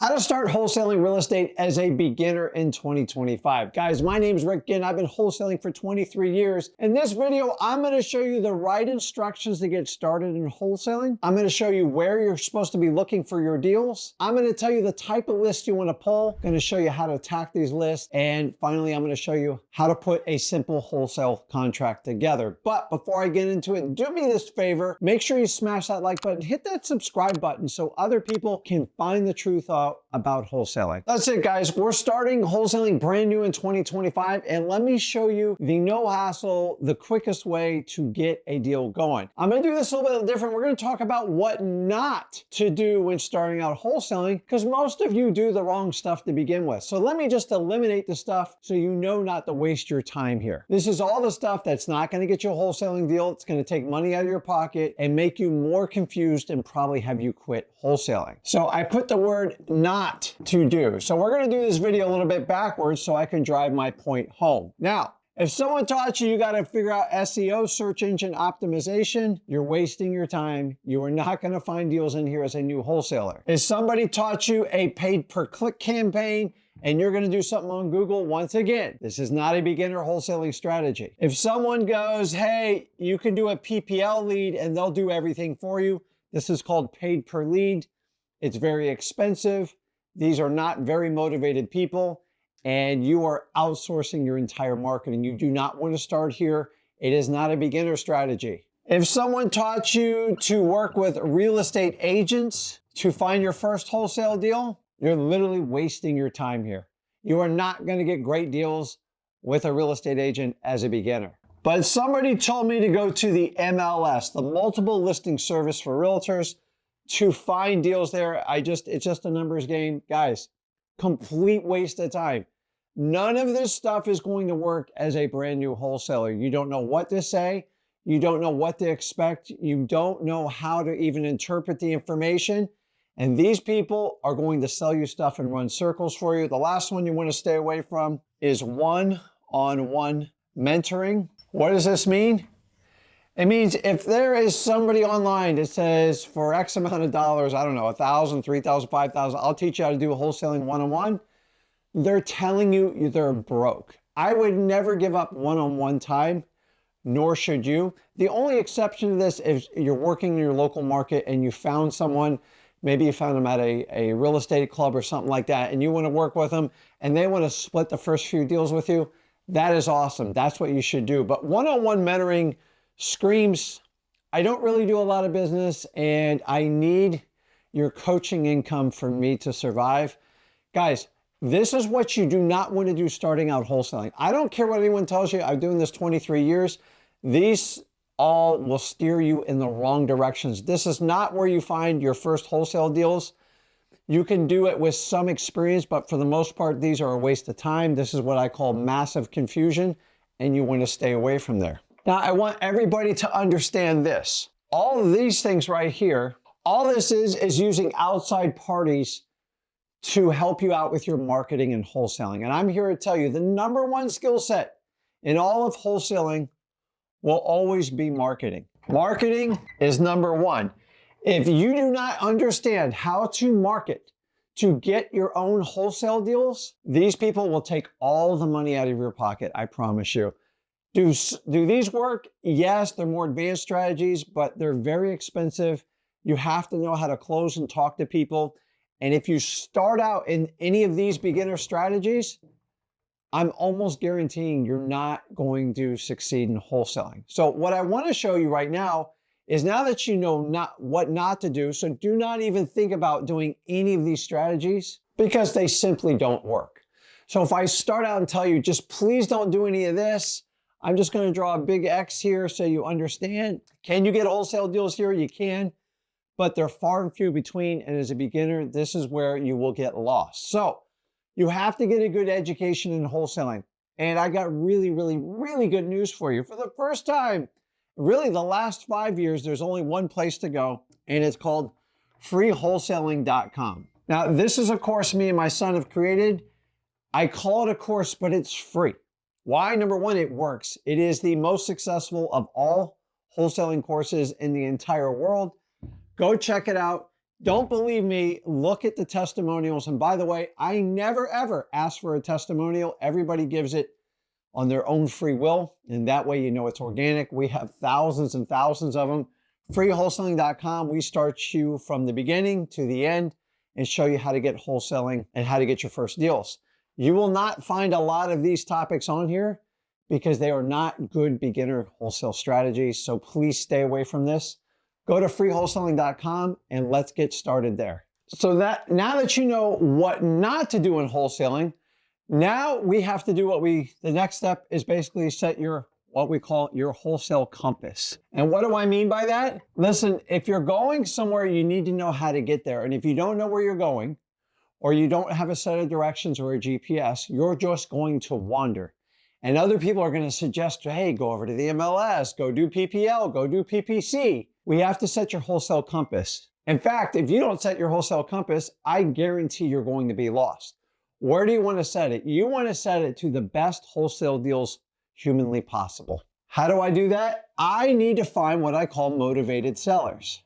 How to start wholesaling real estate as a beginner in 2025. Guys, my name is Zach Ginn. I've been wholesaling for 23 years. In this video, I'm going to show you the right instructions to get started in wholesaling. I'm going to show you where you're supposed to be looking for your deals. I'm going to tell you the type of list you want to pull. I'm going to show you how to attack these lists. And finally, I'm going to show you how to put a simple wholesale contract together. But before I get into it, do me this favor. Make sure you smash that like button, hit that subscribe button so other people can find the truth out about wholesaling. That's it, guys. We're starting wholesaling brand new in 2025, and let me show you the no hassle, the quickest way to get a deal going. I'm going to do this a little bit different. We're going to talk about what not to do when starting out wholesaling, because most of you do the wrong stuff to begin with. So let me just eliminate the stuff so you know not to waste your time here. This is all the stuff that's not going to get you a wholesaling deal. It's going to take money out of your pocket and make you more confused and probably have you quit wholesaling. So I put the word not to do. So we're going to do this video a little bit backwards so I can drive my point home. Now, if someone taught you got to figure out SEO, search engine optimization, you're wasting your time. You are not going to find deals in here as a new wholesaler. If somebody taught you a paid per click campaign and you're going to do something on Google, once again, this is not a beginner wholesaling strategy. If someone goes, hey, you can do a PPL lead and they'll do everything for you, this is called paid per lead. It's very expensive. These are not very motivated people, and you are outsourcing your entire marketing. You do not want to start here. It is not a beginner strategy. If someone taught you to work with real estate agents to find your first wholesale deal, you're literally wasting your time here. You are not going to get great deals with a real estate agent as a beginner. But if somebody told me to go to the MLS, the multiple listing service for realtors, to find deals there, it's just a numbers game. Guys, complete waste of time. None of this stuff is going to work as a brand new wholesaler. You don't know what to say. You don't know what to expect. You don't know how to even interpret the information. And these people are going to sell you stuff and run circles for you. The last one you want to stay away from is one-on-one mentoring. What does this mean? It means if there is somebody online that says for X amount of dollars, I don't know, $1,000, $3,000, $5,000, I'll teach you how to do a wholesaling one-on-one, they're telling you they're broke. I would never give up one-on-one time, nor should you. The only exception to this is you're working in your local market and you found someone, maybe you found them at a real estate club or something like that, and you want to work with them and they want to split the first few deals with you. That is awesome. That's what you should do. But one-on-one mentoring screams, I don't really do a lot of business and I need your coaching income for me to survive. Guys, this is what you do not want to do starting out wholesaling. I don't care what anyone tells you. I'm doing this 23 years. These all will steer you in the wrong directions. This is not where you find your first wholesale deals. You can do it with some experience, but for the most part, these are a waste of time. This is what I call massive confusion, and you want to stay away from there. Now, I want everybody to understand this. All of these things right here, all this is using outside parties to help you out with your marketing and wholesaling. And I'm here to tell you the number one skill set in all of wholesaling will always be marketing. Marketing is number one. If you do not understand how to market to get your own wholesale deals, these people will take all the money out of your pocket, I promise you. Do these work? Yes, they're more advanced strategies, but they're very expensive. You have to know how to close and talk to people. And if you start out in any of these beginner strategies, I'm almost guaranteeing you're not going to succeed in wholesaling. So what I want to show you right now is, now that you know what not to do, so do not even think about doing any of these strategies because they simply don't work. So if I start out and tell you, just please don't do any of this, I'm just going to draw a big X here so you understand. Can you get wholesale deals here? You can, but they're far and few between. And as a beginner, this is where you will get lost. So you have to get a good education in wholesaling. And I got really, really, really good news for you. For the first time, really the last 5 years, there's only one place to go, and it's called freewholesaling.com. Now, this is a course me and my son have created. I call it a course, but it's free. Why? Number one, it works. It is the most successful of all wholesaling courses in the entire world. Go check it out. Don't believe me, look at the testimonials. And by the way, I never ever ask for a testimonial. Everybody gives it on their own free will. And that way, you know it's organic. We have thousands and thousands of them. Freewholesaling.com. We start you from the beginning to the end and show you how to get wholesaling and how to get your first deals. You will not find a lot of these topics on here because they are not good beginner wholesale strategies. So please stay away from this. Go to freewholesaling.com and let's get started there. So now that you know what not to do in wholesaling, now we have to do the next step is basically set what we call your wholesale compass. And what do I mean by that? Listen, if you're going somewhere, you need to know how to get there. And if you don't know where you're going, or you don't have a set of directions or a GPS, you're just going to wander. And other people are going to suggest, hey, go over to the MLS, go do PPL, go do PPC. We have to set your wholesale compass. In fact, if you don't set your wholesale compass, I guarantee you're going to be lost. Where do you want to set it? You want to set it to the best wholesale deals humanly possible. How do I do that? I need to find what I call motivated sellers.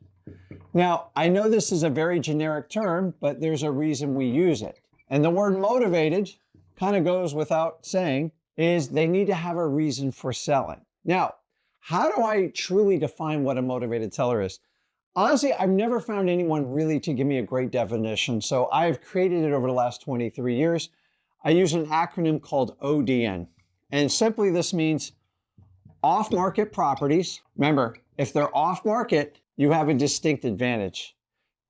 Now, I know this is a very generic term, but there's a reason we use it. And the word motivated kind of goes without saying, is they need to have a reason for selling. Now, how do I truly define what a motivated seller is? Honestly, I've never found anyone really to give me a great definition, so I've created it over the last 23 years. I use an acronym called ODN, and simply this means off-market properties. Remember, if they're off-market, you have a distinct advantage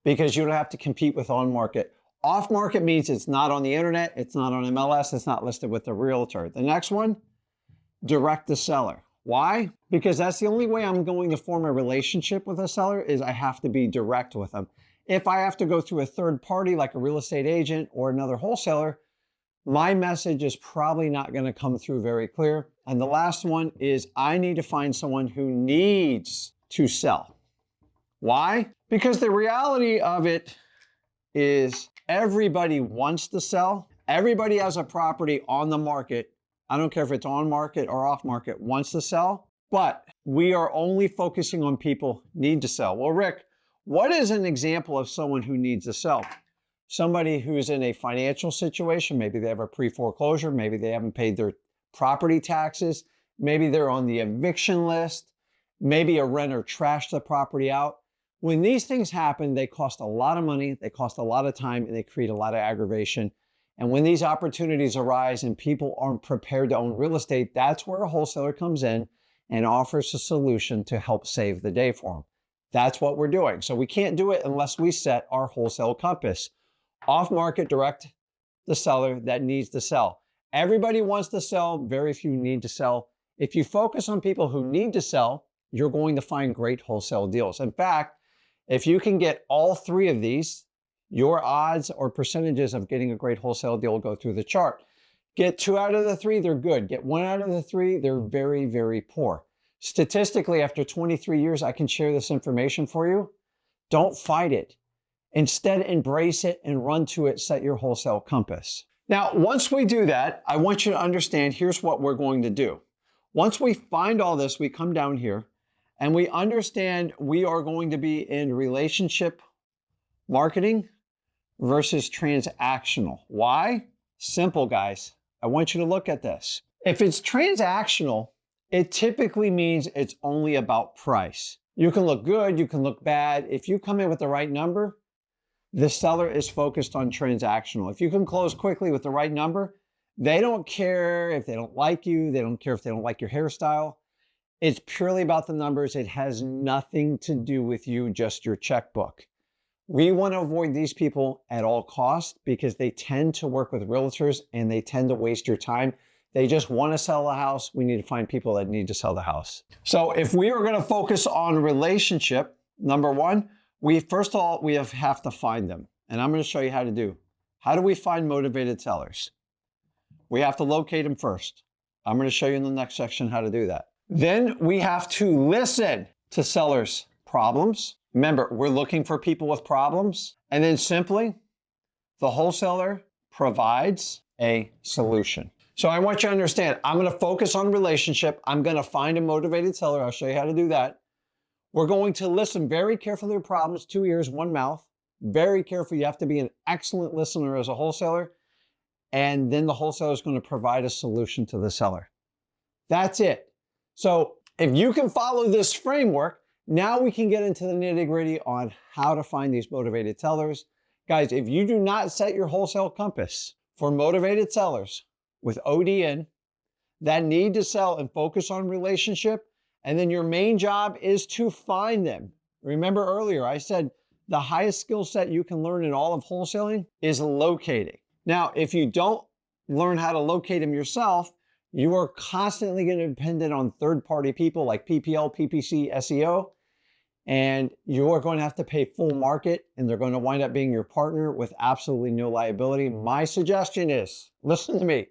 because you don't have to compete with on-market. Off-market means it's not on the internet, it's not on MLS, it's not listed with the realtor. The next one, direct the seller. Why? Because that's the only way I'm going to form a relationship with a seller is I have to be direct with them. If I have to go through a third party like a real estate agent or another wholesaler, my message is probably not going to come through very clear. And the last one is I need to find someone who needs to sell. Why? Because the reality of it is everybody wants to sell. Everybody has a property on the market. I don't care if it's on market or off market, wants to sell, but we are only focusing on people need to sell. Well, Rick, what is an example of someone who needs to sell? Somebody who's in a financial situation, maybe they have a pre-foreclosure, maybe they haven't paid their property taxes, maybe they're on the eviction list, maybe a renter trashed the property out. When these things happen, they cost a lot of money, they cost a lot of time, and they create a lot of aggravation. And when these opportunities arise and people aren't prepared to own real estate, that's where a wholesaler comes in and offers a solution to help save the day for them. That's what we're doing. So we can't do it unless we set our wholesale compass. Off market, direct the seller that needs to sell. Everybody wants to sell, very few need to sell. If you focus on people who need to sell, you're going to find great wholesale deals. In fact, if you can get all three of these, your odds or percentages of getting a great wholesale deal go through the chart. Get 2 out of the 3, they're good. Get 1 out of the 3, they're very, very poor. Statistically, after 23 years, I can share this information for you. Don't fight it. Instead, embrace it and run to it, set your wholesale compass. Now, once we do that, I want you to understand, here's what we're going to do. Once we find all this, we come down here and we understand we are going to be in relationship marketing versus transactional. Why? Simple, guys. I want you to look at this. If it's transactional, it typically means it's only about price. You can look good, you can look bad. If you come in with the right number, the seller is focused on transactional. If you can close quickly with the right number, they don't care if they don't like you, they don't care if they don't like your hairstyle. It's purely about the numbers. It has nothing to do with you, just your checkbook. We want to avoid these people at all costs because they tend to work with realtors and they tend to waste your time. They just want to sell the house. We need to find people that need to sell the house. So if we are going to focus on relationship, number one, first of all, we have to find them. And I'm going to show you how to do. How do we find motivated sellers? We have to locate them first. I'm going to show you in the next section how to do that. Then we have to listen to sellers' problems. Remember, we're looking for people with problems. And then simply, the wholesaler provides a solution. So I want you to understand, I'm going to focus on relationship. I'm going to find a motivated seller. I'll show you how to do that. We're going to listen very carefully to problems, 2 ears, 1 mouth. Very careful. You have to be an excellent listener as a wholesaler, and then the wholesaler is going to provide a solution to the seller. That's it. So if you can follow this framework, now we can get into the nitty-gritty on how to find these motivated sellers. Guys, if you do not set your wholesale compass for motivated sellers with ODN that need to sell and focus on relationship, and then your main job is to find them. Remember earlier, I said the highest skill set you can learn in all of wholesaling is locating. Now, if you don't learn how to locate them yourself, you are constantly going to be dependent on third-party people like PPL, PPC, SEO, and you are going to have to pay full market, and they're going to wind up being your partner with absolutely no liability. My suggestion is, listen to me,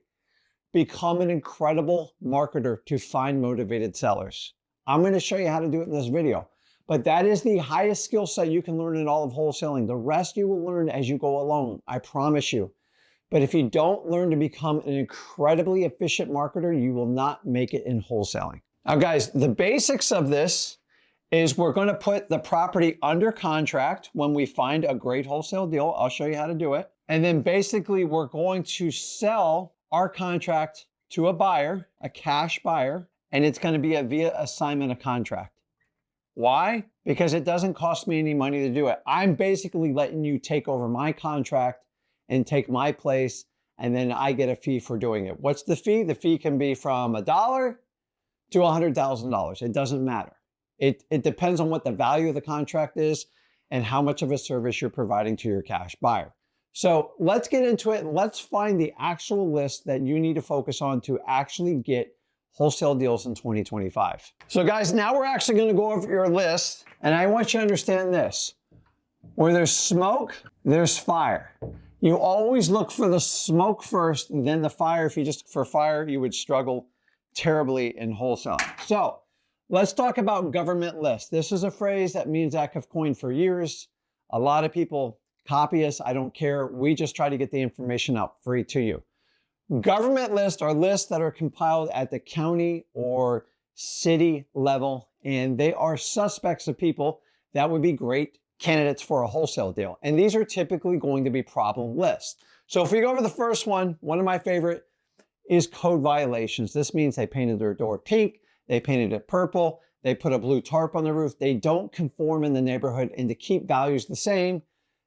become an incredible marketer to find motivated sellers. I'm going to show you how to do it in this video, but that is the highest skill set you can learn in all of wholesaling. The rest you will learn as you go along, I promise you. But if you don't learn to become an incredibly efficient marketer, you will not make it in wholesaling. Now, guys, the basics of this is we're going to put the property under contract when we find a great wholesale deal. I'll show you how to do it. And then basically we're going to sell our contract to a buyer, a cash buyer, and it's going to be via assignment of contract. Why? Because it doesn't cost me any money to do it. I'm basically letting you take over my contract and take my place, and then I get a fee for doing it. What's the fee? The fee can be from $1 to $100,000. It doesn't matter. It depends on what the value of the contract is and how much of a service you're providing to your cash buyer. So let's get into it. Let's find the actual list that you need to focus on to actually get wholesale deals in 2025. So guys, now we're actually going to go over your list, and I want you to understand this. Where there's smoke, there's fire. You always look for the smoke first, and then the fire. If you just for fire, you would struggle terribly in wholesaling. So let's talk about government list. This is a phrase that me and Zach have coined for years. A lot of people copy us. I don't care. We just try to get the information out free to you. Government lists are lists that are compiled at the county or city level, and they are suspects of people that would be great candidates for a wholesale deal. And these are typically going to be problem lists. So if we go over the first one of my favorite is code violations. This means they painted their door pink, they painted it purple, they put a blue tarp on the roof, they don't conform in the neighborhood, and to keep values the same,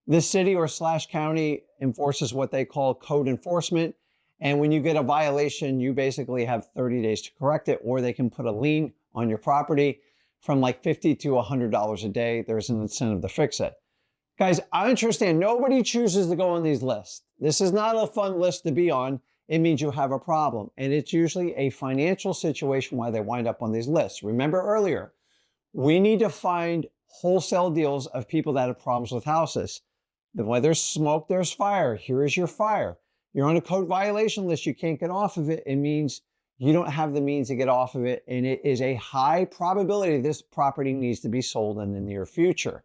the city or / county enforces what they call code enforcement. And when you get a violation, you basically have 30 days to correct it, or they can put a lien on your property from like $50 to $100 a day. There's an incentive to fix it. Guys, I understand nobody chooses to go on these lists. This is not a fun list to be on. It means you have a problem. And it's usually a financial situation why they wind up on these lists. Remember earlier, we need to find wholesale deals of people that have problems with houses. Then where there's smoke, there's fire. Here is your fire. You're on a code violation list. You can't get off of it. It means you don't have the means to get off of it, and it is a high probability this property needs to be sold in the near future.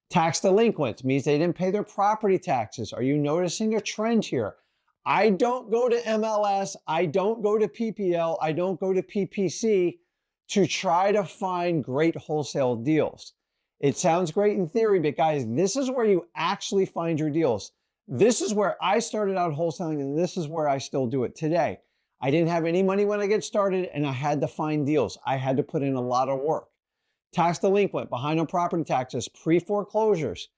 Tax delinquents means they didn't pay their property taxes. Are you noticing a trend here? I don't go to MLS, I don't go to PPL, I don't go to PPC to try to find great wholesale deals. It sounds great in theory, but guys, this is where you actually find your deals. This is where I started out wholesaling, and this is where I still do it today. I didn't have any money when I get started, and I had to find deals. I had to put in a lot of work. Tax delinquent, behind on property taxes, pre-foreclosures.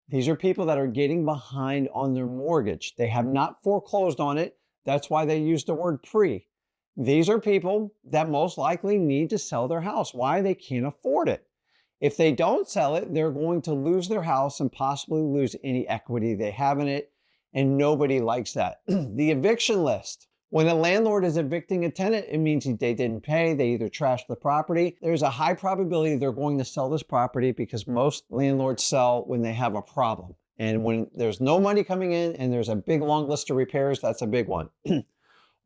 These are people that are getting behind on their mortgage. They have not foreclosed on it. That's why they use the word pre. These are people that most likely need to sell their house. Why? They can't afford it. If they don't sell it, they're going to lose their house and possibly lose any equity they have in it, and nobody likes that. The eviction list. When a landlord is evicting a tenant, it means they didn't pay, they either trashed the property. There's a high probability they're going to sell this property because most landlords sell when they have a problem. And when there's no money coming in and there's a big long list of repairs, that's a big one.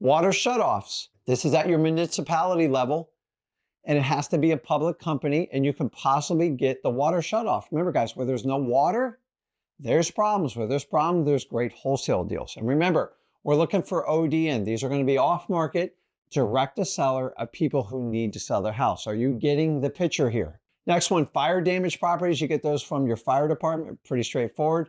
Water shutoffs. This is at your municipality level, and it has to be a public company, and you can possibly get the water shut off. Remember, guys, where there's no water, there's problems. Where there's problems, there's great wholesale deals. And remember, we're looking for ODN. These are going to be off-market, direct to seller of people who need to sell their house. Are you getting the picture here? Next one, fire damage properties. You get those from your fire department, pretty straightforward.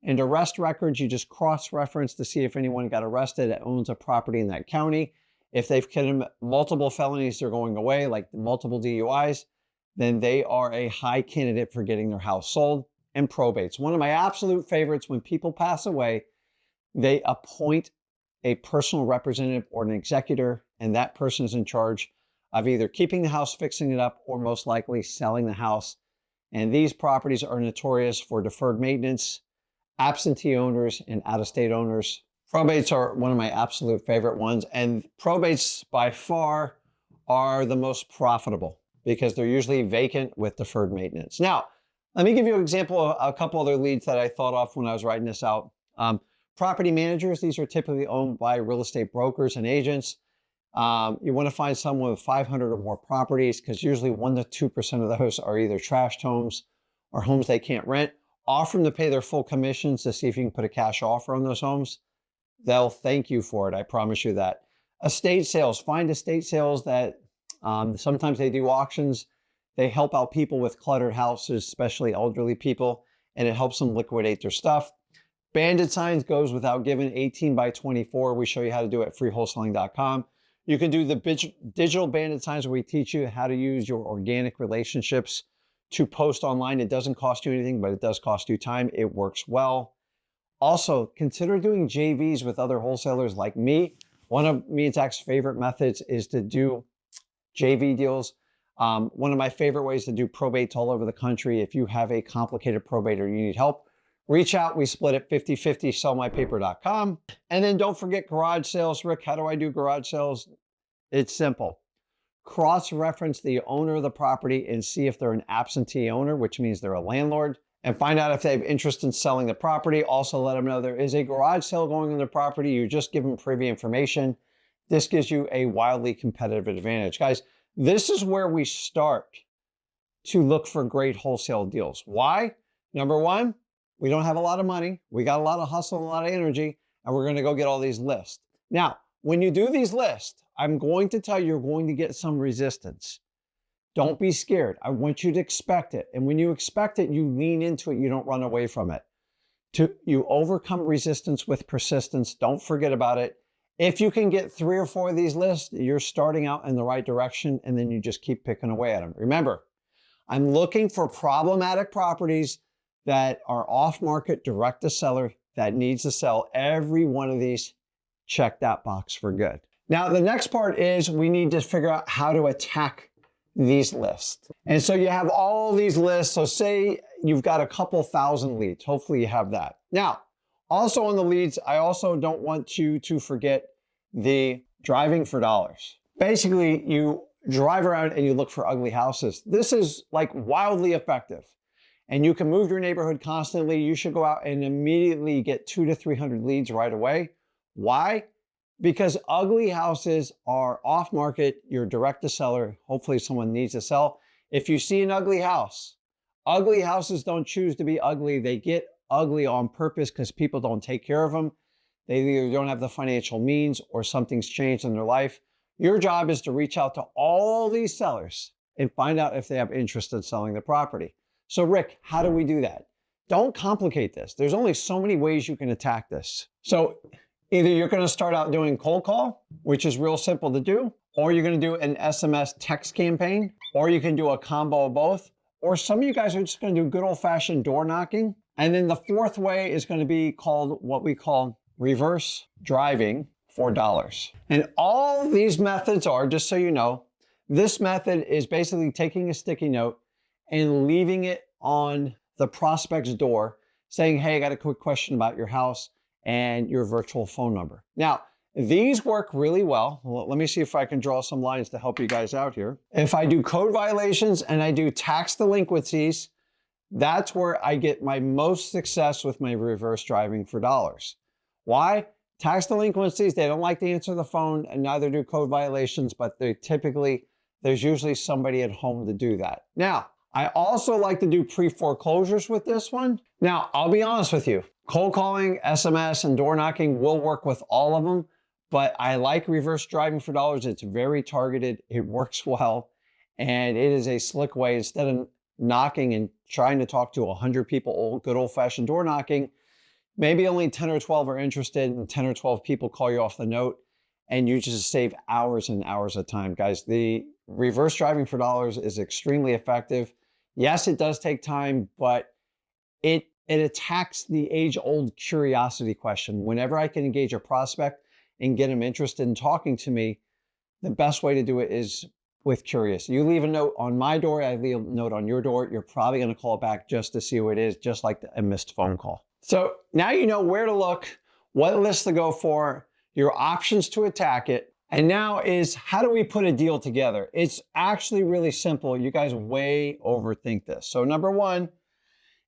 And arrest records, you just cross-reference to see if anyone got arrested that owns a property in that county. If they've committed multiple felonies, they're going away, like multiple DUIs, then they are a high candidate for getting their house sold. And probates. One of my absolute favorites, when people pass away, they appoint a personal representative or an executor, and that person is in charge of either keeping the house, fixing it up, or most likely selling the house. And these properties are notorious for deferred maintenance, absentee owners, and out-of-state owners. Probates are one of my absolute favorite ones, and probates by far are the most profitable because they're usually vacant with deferred maintenance. Now, let me give you an example of a couple other leads that I thought of when I was writing this out. Property managers, these are typically owned by real estate brokers and agents. You want to find someone with 500 or more properties because usually 1% to 2% of those are either trashed homes or homes they can't rent. Offer them to pay their full commissions to see if you can put a cash offer on those homes. They'll thank you for it, I promise you that. Estate sales, find estate sales that sometimes they do auctions. They help out people with cluttered houses, especially elderly people, and it helps them liquidate their stuff. Banded signs goes without giving, 18 by 24. We show you how to do it at freewholesaling.com. You can do the digital banded signs where we teach you how to use your organic relationships to post online. It doesn't cost you anything, but it does cost you time. It works well. Also, consider doing JVs with other wholesalers like me. One of me and Zach's favorite methods is to do JV deals. One of my favorite ways to do probates all over the country. If you have a complicated probate or you need help, reach out. We split it 50-50, sellmypaper.com. And then don't forget garage sales. Rick, how do I do garage sales? It's simple. Cross-reference the owner of the property and see if they're an absentee owner, which means they're a landlord, and find out if they have interest in selling the property. Also let them know there is a garage sale going on the property. You just give them privy information. This gives you a wildly competitive advantage. Guys, this is where we start to look for great wholesale deals. Why? Number one, we don't have a lot of money. We got a lot of hustle and a lot of energy, and we're going to go get all these lists. Now, when you do these lists, I'm going to tell you you're going to get some resistance. Don't be scared. I want you to expect it. And when you expect it, you lean into it. You don't run away from it. You overcome resistance with persistence. Don't forget about it. If you can get 3 or 4 of these lists, you're starting out in the right direction, and then you just keep picking away at them. Remember, I'm looking for problematic properties that are off-market, direct to seller, that needs to sell. Every one of these, check that box for good. Now, the next part is we need to figure out how to attack these lists. And so you have all these lists. So say you've got a couple thousand leads. Hopefully you have that. Now, also on the leads, I also don't want you to forget the driving for dollars. Basically, you drive around and you look for ugly houses. This is like wildly effective. And you can move your neighborhood constantly. You should go out and immediately get 200 to 300 leads right away. Why? Because ugly houses are off market. You're direct to seller. Hopefully someone needs to sell. If you see an ugly houses don't choose to be ugly. They get ugly on purpose because people don't take care of them. They either don't have the financial means or something's changed in their life. Your job is to reach out to all these sellers and find out if they have interest in selling the property. So Rick, how do we do that? Don't complicate this. There's only so many ways you can attack this. So either you're going to start out doing cold call, which is real simple to do, or you're going to do an SMS text campaign, or you can do a combo of both, or some of you guys are just going to do good old-fashioned door knocking. And then the fourth way is going to be called what we call reverse driving for dollars. And all these methods are, just so you know, this method is basically taking a sticky note and leaving it on the prospect's door saying, hey, I got a quick question about your house and your virtual phone number. Now, these work really well. Let me see if I can draw some lines to help you guys out here. If I do code violations and I do tax delinquencies, that's where I get my most success with my reverse driving for dollars. Why? Tax delinquencies, they don't like to answer the phone, and neither do code violations, but there's usually somebody at home to do that. Now, I also like to do pre-foreclosures with this one. Now, I'll be honest with you. Cold calling, SMS, and door knocking will work with all of them, but I like reverse driving for dollars. It's very targeted. It works well. And it is a slick way, instead of knocking and trying to talk to 100 people, good old-fashioned door knocking, maybe only 10 or 12 are interested and 10 or 12 people call you off the note, and you just save hours and hours of time. Guys, the reverse driving for dollars is extremely effective. Yes, it does take time, but it attacks the age-old curiosity question. Whenever I can engage a prospect and get them interested in talking to me, the best way to do it is with curious. You leave a note on my door, I leave a note on your door, you're probably gonna call back just to see who it is, just like a missed phone call. So now you know where to look, what list to go for, your options to attack it, and now is how do we put a deal together? It's actually really simple. You guys way overthink this. So number one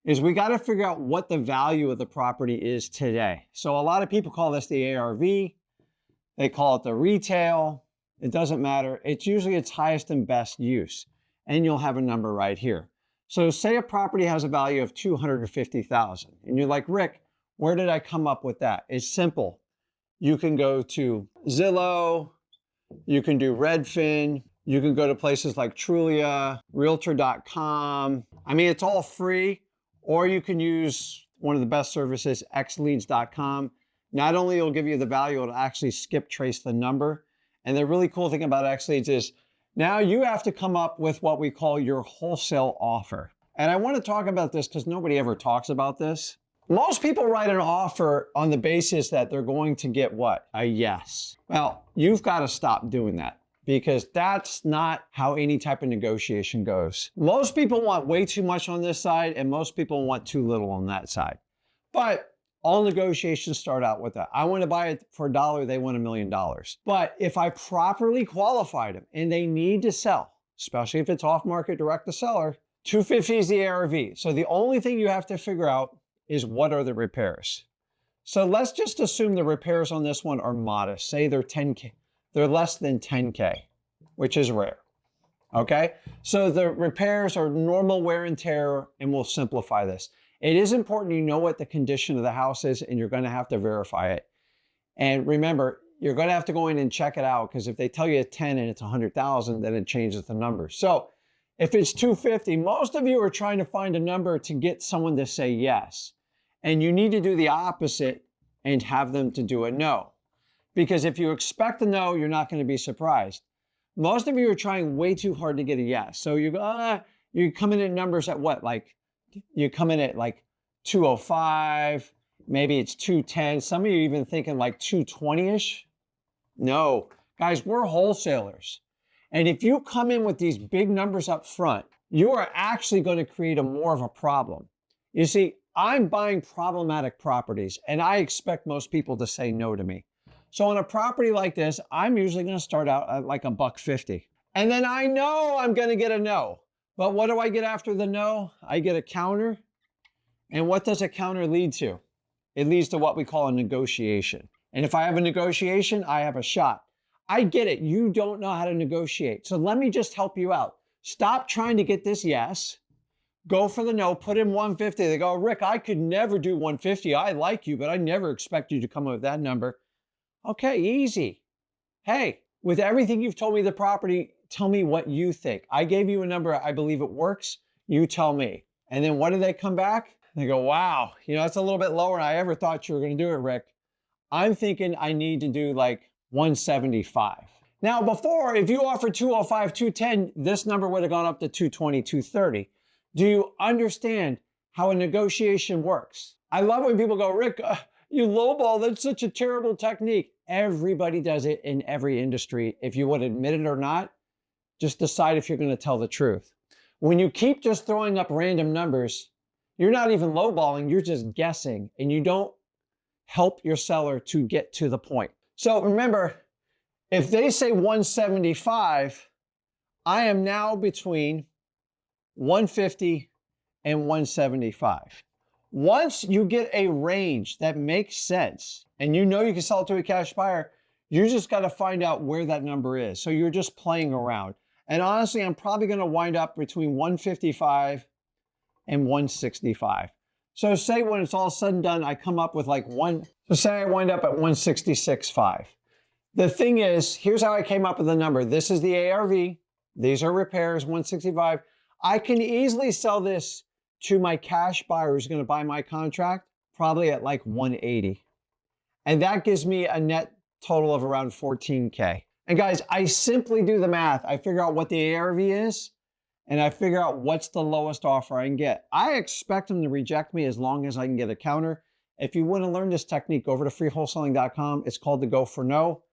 is we gotta figure out what the value of the property is today. So a lot of people call this the ARV, they call it the retail. It doesn't matter. It's usually its highest and best use. And you'll have a number right here. So say a property has a value of $250,000. And you're like, Rick, where did I come up with that? It's simple. You can go to Zillow, you can do Redfin, you can go to places like Trulia, Realtor.com. I mean, it's all free. Or you can use one of the best services, xleads.com. Not only it'll give you the value, it'll actually skip trace the number. And the really cool thing about xLeads is now you have to come up with what we call your wholesale offer. And I want to talk about this because nobody ever talks about this. Most people write an offer on the basis that they're going to get what? A yes. Well, you've got to stop doing that because that's not how any type of negotiation goes. Most people want way too much on this side and most people want too little on that side. But all negotiations start out with that. I want to buy it for $1, they want $1 million. But if I properly qualified them and they need to sell, especially if it's off market direct to seller, 250 is the ARV. So the only thing you have to figure out is what are the repairs. So let's just assume the repairs on this one are modest. Say they're 10K, they're less than 10K, which is rare. Okay, so the repairs are normal wear and tear, and we'll simplify this. It is important you know what the condition of the house is, and you're going to have to verify it. And remember, you're going to have to go in and check it out, because if they tell you 10 and it's 100,000, then it changes the number. So if it's 250, most of you are trying to find a number to get someone to say yes. And you need to do the opposite and have them to do a no. Because if you expect a no, you're not going to be surprised. Most of you are trying way too hard to get a yes. So you go, you come in at numbers at what? Like, you come in at like 205, maybe it's 210. Some of you even thinking like 220-ish. No, guys, we're wholesalers. And if you come in with these big numbers up front, you are actually going to create more of a problem. You see, I'm buying problematic properties and I expect most people to say no to me. So on a property like this, I'm usually going to start out at like $150. And then I know I'm going to get a no. But what do I get after the no? I get a counter. And what does a counter lead to? It leads to what we call a negotiation. And if I have a negotiation, I have a shot. I get it. You don't know how to negotiate. So let me just help you out. Stop trying to get this yes. Go for the no. Put in 150. They go, Rick, I could never do 150. I like you, but I never expect you to come up with that number. Okay, easy. Hey, with everything you've told me the property, tell me what you think. I gave you a number. I believe it works. You tell me. And then what do they come back? They go, wow, that's a little bit lower than I ever thought you were going to do it, Rick. I'm thinking I need to do like 175. Now, before, if you offered 205, 210, this number would have gone up to 220, 230. Do you understand how a negotiation works? I love when people go, Rick, you lowball, that's such a terrible technique. Everybody does it in every industry. If you would admit it or not, just decide if you're going to tell the truth. When you keep just throwing up random numbers, you're not even lowballing, you're just guessing, and you don't help your seller to get to the point. So remember, if they say 175, I am now between 150 and 175. Once you get a range that makes sense, and you know you can sell it to a cash buyer, you just got to find out where that number is. So you're just playing around. And honestly, I'm probably going to wind up between 155 and 165. So say when it's all said and done, I come up with like so say I wind up at 166.5. The thing is, here's how I came up with the number. This is the ARV. These are repairs, 165. I can easily sell this to my cash buyer who's going to buy my contract, probably at like 180. And that gives me a net total of around 14K. And guys, I simply do the math. I figure out what the ARV is, and I figure out what's the lowest offer I can get. I expect them to reject me as long as I can get a counter. If you want to learn this technique, go over to freewholesaling.com. It's called the Go for No.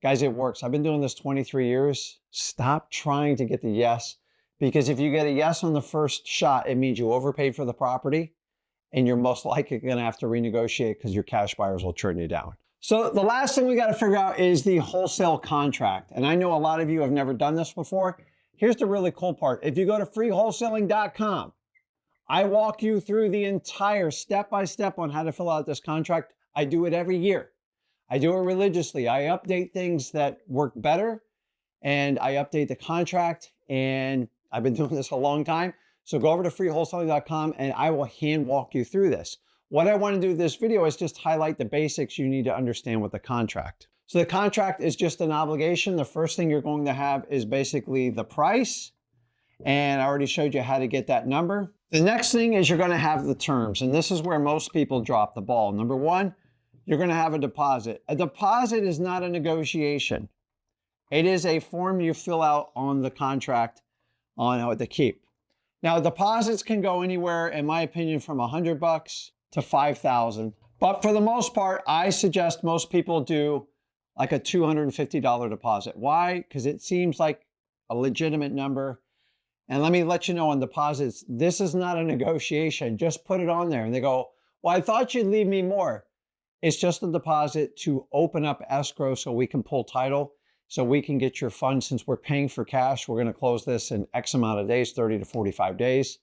Guys, it works. I've been doing this 23 years. Stop trying to get the yes, because if you get a yes on the first shot, it means you overpaid for the property, and you're most likely going to have to renegotiate because your cash buyers will turn you down. So the last thing we got to figure out is the wholesale contract. And I know a lot of you have never done this before. Here's the really cool part. If you go to freewholesaling.com, I walk you through the entire step-by-step on how to fill out this contract. I do it every year. I do it religiously. I update things that work better, and I update the contract, and I've been doing this a long time. So go over to freewholesaling.com and I will hand walk you through this. What I want to do with this video is just highlight the basics you need to understand with the contract. So the contract is just an obligation. The first thing you're going to have is basically the price. And I already showed you how to get that number. The next thing is you're going to have the terms. And this is where most people drop the ball. Number one, you're going to have a deposit. A deposit is not a negotiation. It is a form you fill out on the contract on how to keep. Now, deposits can go anywhere, in my opinion, from $100 to $5,000. But for the most part, I suggest most people do like a $250 deposit. Why? Because it seems like a legitimate number. And let me let you know on deposits, this is not a negotiation. Just put it on there. And they go, well, I thought you'd leave me more. It's just a deposit to open up escrow so we can pull title, so we can get your funds. Since we're paying for cash, we're going to close this in X amount of days, 30 to 45 days.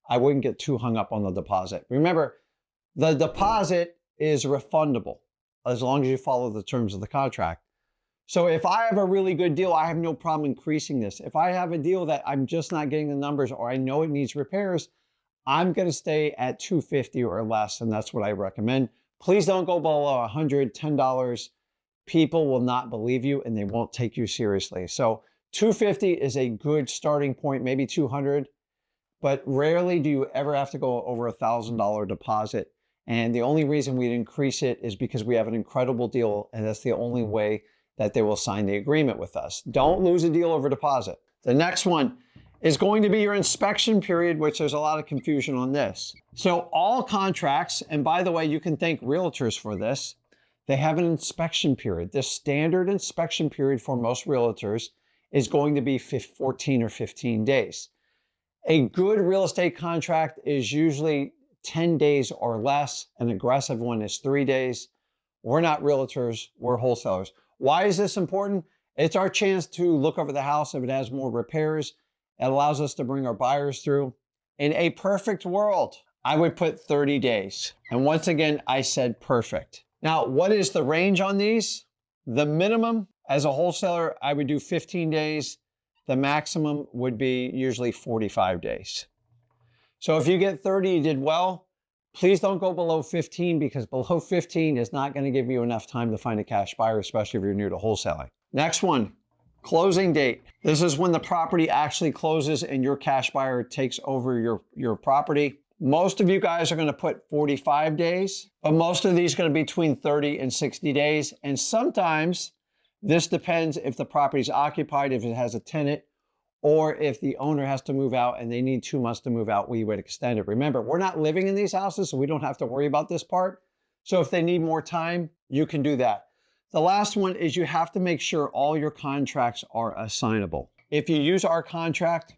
I wouldn't get too hung up on the deposit. Remember, the deposit is refundable as long as you follow the terms of the contract. So if I have a really good deal, I have no problem increasing this. If I have a deal that I'm just not getting the numbers, or I know it needs repairs, I'm going to stay at $250 or less, and that's what I recommend. Please don't go below $110. People will not believe you and they won't take you seriously. So $250 is a good starting point, maybe $200, but rarely do you ever have to go over $1,000 deposit. And the only reason we'd increase it is because we have an incredible deal, and that's the only way that they will sign the agreement with us. Don't lose a deal over deposit. The next one is going to be your inspection period, which there's a lot of confusion on this. So all contracts, and by the way, you can thank realtors for this, they have an inspection period. The standard inspection period for most realtors is going to be 14 or 15 days. A good real estate contract is usually 10 days or less. An aggressive one is 3 days. We're not realtors, we're wholesalers. Why is this important? It's our chance to look over the house if it has more repairs. It allows us to bring our buyers through. In a perfect world, I would put 30 days. And once again, I said perfect. Now, what is the range on these? The minimum as a wholesaler, I would do 15 days. The maximum would be usually 45 days. So if you get 30, you did well. Please don't go below 15, because below 15 is not going to give you enough time to find a cash buyer, especially if you're new to wholesaling. Next one, closing date. This is when the property actually closes and your cash buyer takes over your property. Most of you guys are going to put 45 days, but most of these are going to be between 30 and 60 days. And sometimes this depends if the property is occupied, if it has a tenant, or if the owner has to move out and they need 2 months to move out, we would extend it. Remember, we're not living in these houses, so we don't have to worry about this part. So if they need more time, you can do that. The last one is you have to make sure all your contracts are assignable. If you use our contract,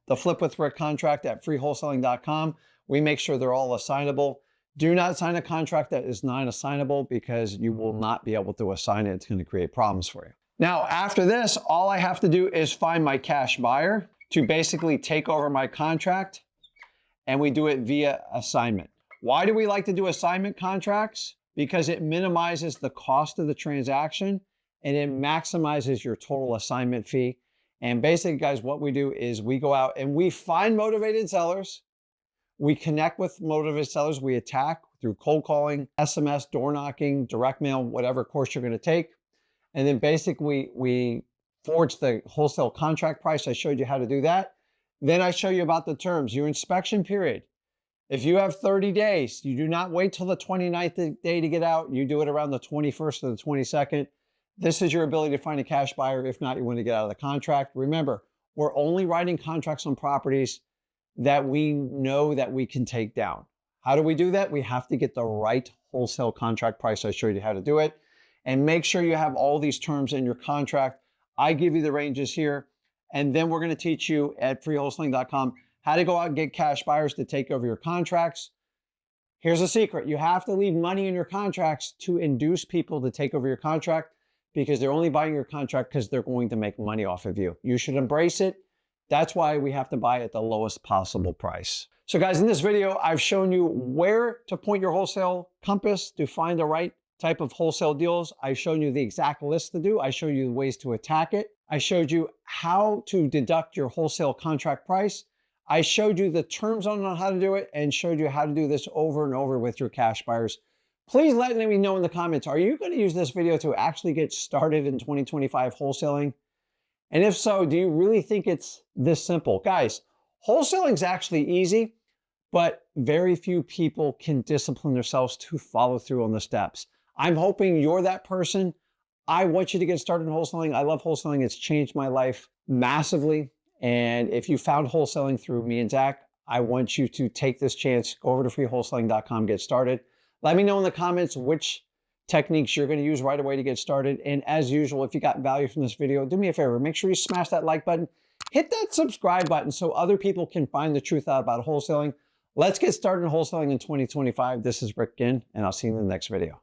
the Flip with Rick contract at freewholesaling.com, we make sure they're all assignable. Do not sign a contract that is not assignable, because you will not be able to assign it. It's going to create problems for you. Now, after this, all I have to do is find my cash buyer to basically take over my contract, and we do it via assignment. Why do we like to do assignment contracts? Because it minimizes the cost of the transaction and it maximizes your total assignment fee. And basically, guys, what we do is we go out and we find motivated sellers. We connect with motivated sellers. We attack through cold calling, SMS, door knocking, direct mail, whatever course you're going to take. And then basically we forge the wholesale contract price. I showed you how to do that. Then I show you about the terms, your inspection period. If you have 30 days, you do not wait till the 29th day to get out. You do it around the 21st or the 22nd. This is your ability to find a cash buyer. If not, you want to get out of the contract. Remember, we're only writing contracts on properties that we know that we can take down. How do we do that? We have to get the right wholesale contract price. I showed you how to do it. And make sure you have all these terms in your contract. I give you the ranges here. And then we're going to teach you at freewholesaling.com how to go out and get cash buyers to take over your contracts. Here's a secret. You have to leave money in your contracts to induce people to take over your contract, because they're only buying your contract because they're going to make money off of you. You should embrace it. That's why we have to buy at the lowest possible price. So guys, in this video, I've shown you where to point your wholesale compass to find the right type of wholesale deals. I've shown you the exact list to do. I showed you the ways to attack it. I showed you how to deduct your wholesale contract price. I showed you the terms on how to do it and showed you how to do this over and over with your cash buyers. Please let me know in the comments, are you going to use this video to actually get started in 2025 wholesaling? And if so, do you really think it's this simple? Guys, wholesaling is actually easy, but very few people can discipline themselves to follow through on the steps. I'm hoping you're that person. I want you to get started in wholesaling. I love wholesaling. It's changed my life massively. And if you found wholesaling through me and Zach, I want you to take this chance. Go over to freewholesaling.com, get started. Let me know in the comments which techniques you're going to use right away to get started. And as usual, if you got value from this video, do me a favor, make sure you smash that like button, hit that subscribe button so other people can find the truth out about wholesaling. Let's get started in wholesaling in 2025. This is Zach Ginn, and I'll see you in the next video.